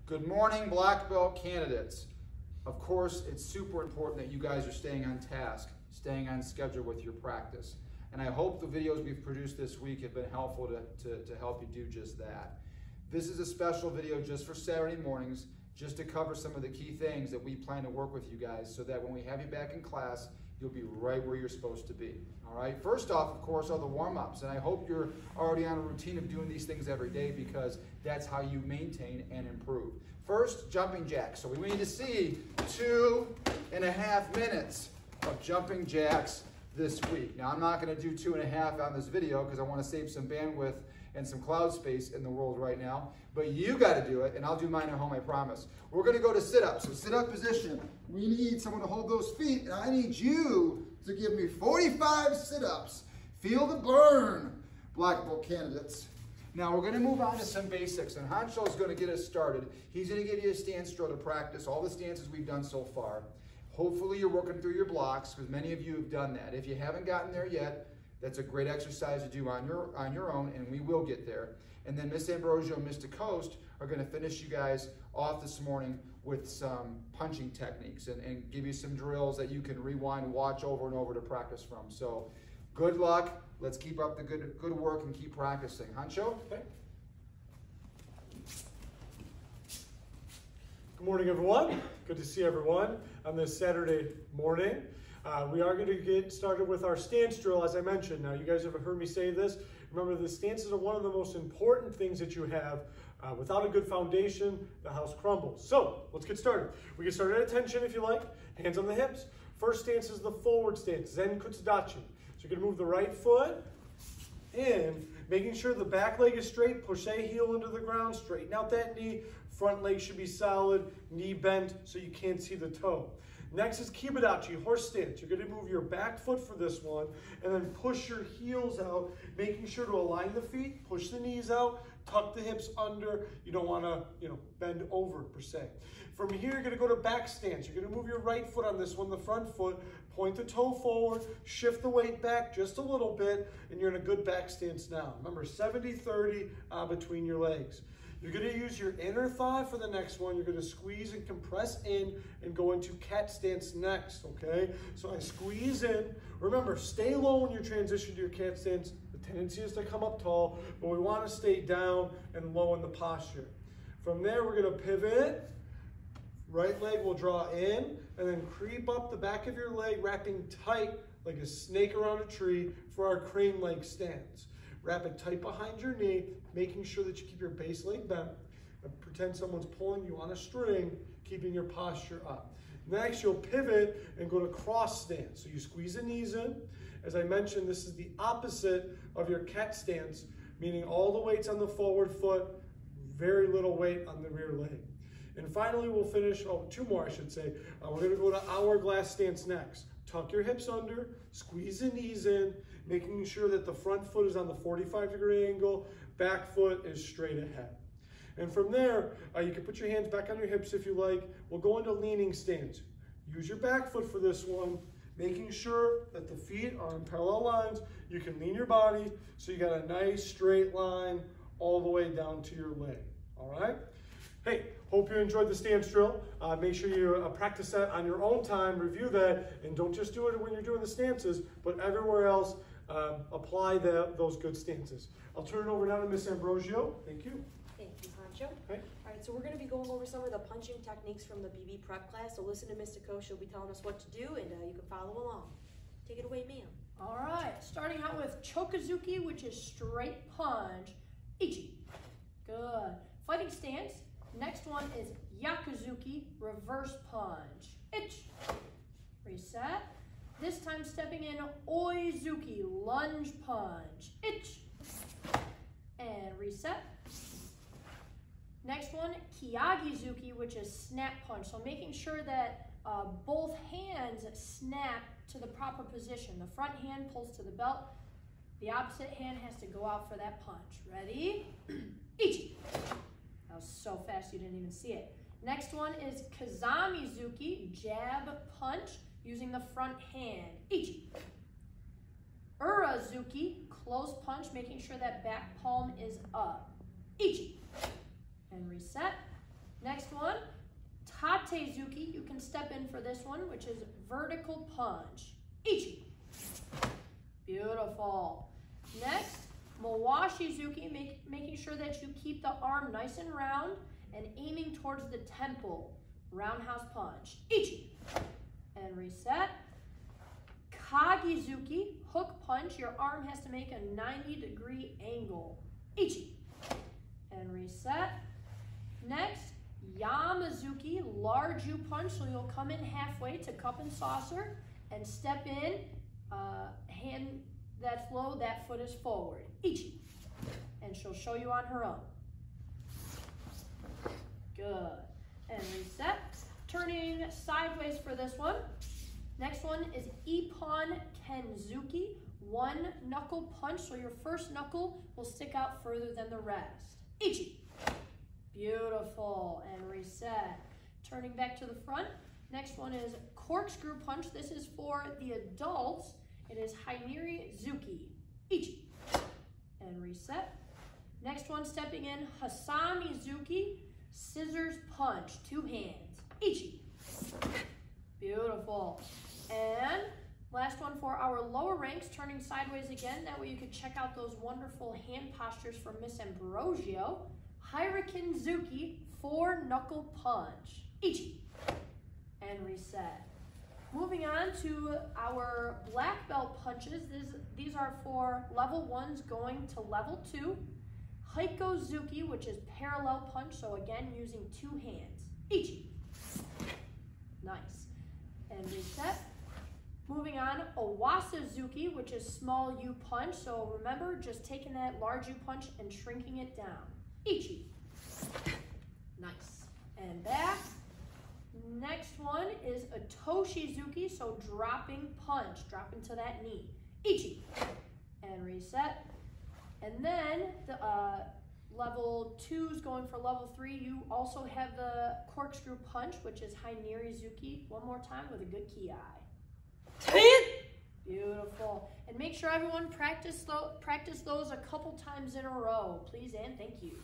Good morning, black belt candidates. Of course, it's super important that you guys are staying on task, staying on schedule with your practice. And I hope the videos we've produced this week have been helpful to help you do just that. This is a special video just for Saturday mornings, just to cover some of the key things that we plan to work with you guys so that when we have you back in class, you'll be right where you're supposed to be. All right, first off, of course, are the warm-ups. And I hope you're already on a routine of doing these things every day because that's how you maintain and improve. First, jumping jacks. So we need to see 2.5 minutes of jumping jacks this week. Now, I'm not going to do 2.5 on this video because I want to save some bandwidth and some cloud space in the world right now. But you got to do it, and I'll do mine at home, I promise. We're going to go to sit-up. So sit-up position. We need someone to hold those feet, and I need you to give me 45 sit-ups. Feel the burn, black belt candidates. Now we're going to move on to some basics, and Hancho is going to get us started. He's going to give you a stance drill to practice all the stances we've done so far. Hopefully you're working through your blocks, because many of you have done that. If you haven't gotten there yet, that's a great exercise to do on your own, and we will get there. And then Miss Ambrosio and Mr. Coast are going to finish you guys off this morning with some punching techniques and give you some drills that you can rewind, watch over and over to practice from. So good luck. Let's keep up the good work and keep practicing. Hancho? Okay. Good morning, everyone. Good to see everyone on this Saturday morning. We are going to get started with our stance drill, as I mentioned. Now, you guys have heard me say this. Remember, the stances are one of the most important things that you have. Without a good foundation, the house crumbles. So, let's get started. We can start at attention if you like. Hands on the hips. First stance is the forward stance, Zen Kutsudachi. So you're going to move the right foot in, making sure the back leg is straight. Push that heel into the ground. Straighten out that knee. Front leg should be solid. Knee bent so you can't see the toe. Next is Kibadachi, horse stance. You're going to move your back foot for this one and then push your heels out, making sure to align the feet, push the knees out, tuck the hips under. You don't want to, bend over per se. From here, you're going to go to back stance. You're going to move your right foot on this one, the front foot, point the toe forward, shift the weight back just a little bit, and you're in a good back stance now. Remember, 70-30 between your legs. You're going to use your inner thigh for the next one. You're going to squeeze and compress in and go into cat stance next, okay? So I squeeze in. Remember, stay low when you transition to your cat stance. The tendency is to come up tall, but we want to stay down and low in the posture. From there, we're going to pivot. Right leg will draw in and then creep up the back of your leg, wrapping tight like a snake around a tree for our crane leg stance. Wrap it tight behind your knee, making sure that you keep your base leg bent. And pretend someone's pulling you on a string, keeping your posture up. Next, you'll pivot and go to cross stance. So you squeeze the knees in. As I mentioned, this is the opposite of your cat stance, meaning all the weight's on the forward foot, very little weight on the rear leg. And finally, we'll finish, two more I should say. We're going to go to hourglass stance next. Tuck your hips under, squeeze the knees in, making sure that the front foot is on the 45-degree angle, back foot is straight ahead. And from there, you can put your hands back on your hips if you like. We'll go into leaning stance. Use your back foot for this one, making sure that the feet are in parallel lines. You can lean your body so you got a nice straight line all the way down to your leg, all right? Hey, hope you enjoyed the stance drill. Make sure you practice that on your own time, review that, and don't just do it when you're doing the stances, but everywhere else, apply those good stances. I'll turn it over now to Miss Ambrosio. Thank you. Thank you, Hancho. Okay. All right, so we're going to be going over some of the punching techniques from the BB prep class. So listen to Mr. Coach. She'll be telling us what to do, and you can follow along. Take it away, ma'am. All right, starting out with Chokazuki, which is straight punch. Ichi. Good. Fighting stance. Next one is Yakuzuki, reverse punch. Ich. Reset. This time stepping in Oizuki, lunge punch. Ich. And reset. Next one, Kyagizuki, which is snap punch. So making sure that both hands snap to the proper position. The front hand pulls to the belt. The opposite hand has to go out for that punch. Ready? Ichi. That was so fast you didn't even see it. Next one is Kizami-zuki, jab punch, using the front hand. Ichi. Urazuki, close punch, making sure that back palm is up. Ichi. And reset. Next Zuki, you can step in for this one, which is vertical punch. Ichi. Beautiful. Next, Mawashi Zuki, making sure that you keep the arm nice and round and aiming towards the temple. Roundhouse punch. Ichi. And reset. Kagizuki, hook punch. Your arm has to make a 90-degree angle. Ichi. And reset. Next, Yamazuki, large U punch. So you'll come in halfway to cup and saucer and step in. Hand that's low, that foot is forward. Ichi. And she'll show you on her own. Good. And reset. Turning sideways for this one. Next one is Ippon Kenzuki. One knuckle punch, so your first knuckle will stick out further than the rest. Ichi. Beautiful. And reset. Turning back to the front. Next one is Corkscrew Punch. This is for the adults. It is Hainiri Zuki. Ichi. And reset. Next one, stepping in, Hasami Zuki. Scissors punch. 2 hands. Ichi. Beautiful. And last one for our lower ranks, turning sideways again. That way you can check out those wonderful hand postures from Miss Ambrosio. Hurricane Zuki, 4 knuckle punch. Ichi. And reset. Moving on to our black belt punches. These are for level 1s going to level 2. Heiko Zuki, which is parallel punch, so again using 2 hands. Ichi. Nice. And reset. Moving on, Owasa Zuki, which is small U punch. So remember, just taking that large U punch and shrinking it down. Ichi. Nice. And back. Next one is a Toshi Zuki, so dropping punch, dropping to that knee. Ichi. And reset. And then the level 2s going for level 3, you also have the Corkscrew Punch, which is Hainiri Zuki. One more time with a good ki. Beautiful. And make sure everyone practice those a couple times in a row, please and thank you.